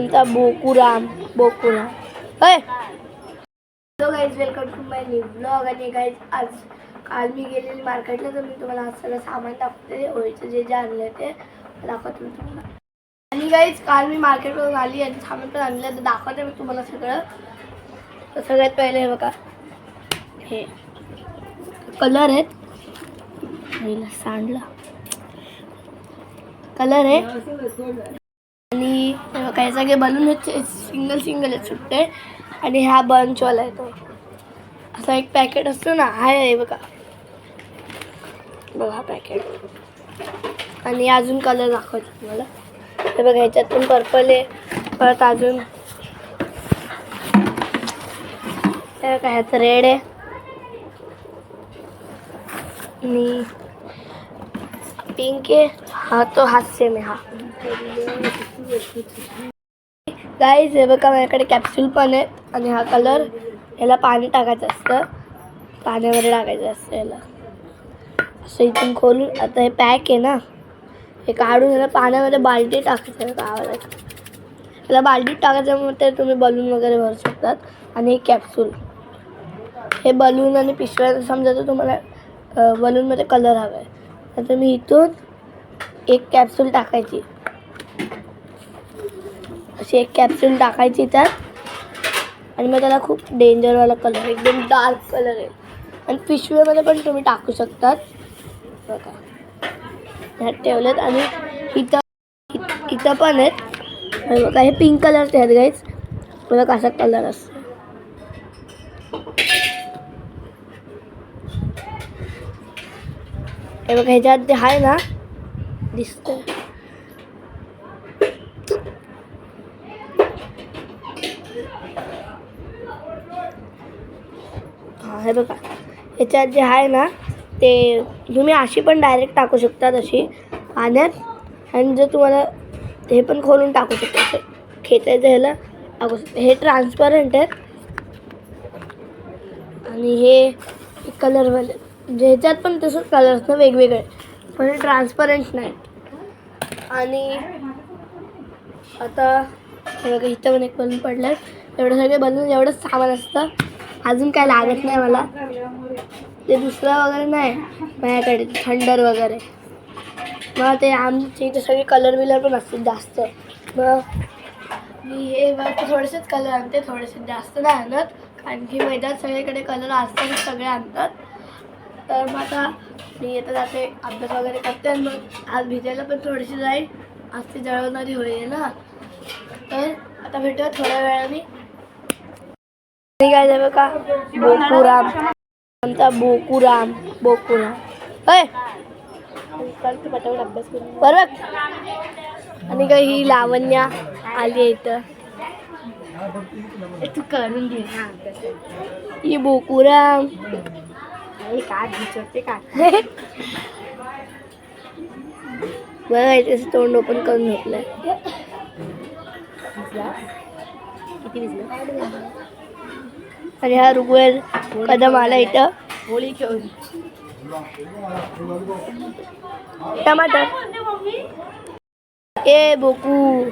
आमचा बोकुराम होय. Hello guys, welcome to my new blog. आणि गाईज आज काल मी गेलेली मार्केटला, तर मी तुम्हाला आज सगळं सामान दाखवते. होळीचं जे जे आणलं ते दाखवते मी तुम्हाला. आणि गाईज काल मी मार्केटवरून आली आणि सामान पण आणलं, तर दाखवते मी तुम्हाला सगळं. तर सगळ्यात पहिले हे बघा, हे कलर आहेत. सांडला कलर आहे. आणि काही सगळे बलून आहेत, सिंगल आहेत सुट्टे. आणि हा बंचवाला आहे तो, असा एक पॅकेट असतो ना, आहे बघा हा पॅकेट. आणि अजून कलर दाखवतो तुम्हाला. हे बघा, ह्याच्यातून पर्पल आहे. परत अजून हे बघा, ह्याचं रेड आहे. आणि पिंक आहे. हा तो सेम आहे. हा गाईज हे बघा, माझ्याकडे कॅप्सूल पण आहेत. आणि हा कलर, याला पाणी टाकायचं असतं, पाण्यामध्ये टाकायचं असतं याला. असं इथून खोलून, आता हे पॅक आहे ना, हे काढून याला पाण्यामध्ये बाल्टी टाकायचं. याला बाल्टीत टाकायचं, मग ते तुम्ही बलून वगैरे भरू शकतात. आणि हे कॅप्सूल, हे बलून आणि पिशव्या, समजा तर तुम्हाला बलूनमध्ये कलर हवा आहे, तर तुम्ही इथून एक कॅप्सूल टाकायची, अशी एक कॅप्सूल टाकायची त्यात. आणि मग त्याला खूप डेंजरवाला कलर, एकदम डार्क कलर आहे. आणि पिशवीमध्ये पण तुम्ही टाकू शकतात बघा. ह्यात ठेवलेत. आणि इथं पण आहेत बघा, हे पिंक कलरचे आहेत गाईज. बघा कसा कलर असतो. हे बघा, ह्याच्यात ते आहे ना, दिसतंय. हे बघा, ह्याच्यात जे आहे ना, ते तुम्ही अशी पण डायरेक्ट टाकू शकतात, अशी पाण्यात. आणि जर तुम्हाला हे पण खोलून टाकू शकता, खेचायचं ह्याला टाकू शकता. हे ट्रान्सपरंट आहेत. आणि हे कलरवाले, म्हणजे ह्याच्यात पण तसंच कलर असतं वेगवेगळे, पण हे ट्रान्सपरंट नाही. आणि आता हे बघा, इथं पण एक बलून पडलं आहे. एवढं सगळे बलून, एवढंच सामान असतं. अजून काय लागत नाही मला. ते दुसरं वगैरे नाही माझ्याकडे, थंडर वगैरे. मग ते आमच्या इथे सगळे कलर पण असतात जास्त. मग मी हे थोडेसेच कलर आणते, थोडेसे जास्त नाही आणत, कारण की मैदानात सगळीकडे कलर असतात, सगळे आणतात. तर मग आता मी येतं जाते, अभ्यास वगैरे करते. आणि मग आज भिजायला पण थोडीशी जाईल, आज ती जळवणारी होईल ना. तर आता भेटूया थोड्या वेळाने. काय जावे का, बोकुराम, आमचा बोकुराम होय. बरोबर. आणि काही ही लावण्या आली इथं, तू करून घे ना. ही बोकुराम का बघा, त्याचं तोंड ओपन करून घेतलंय. आणि हा ऋग्वेद कदम आला इथं होळी खेळून. टमाटर ए बोकू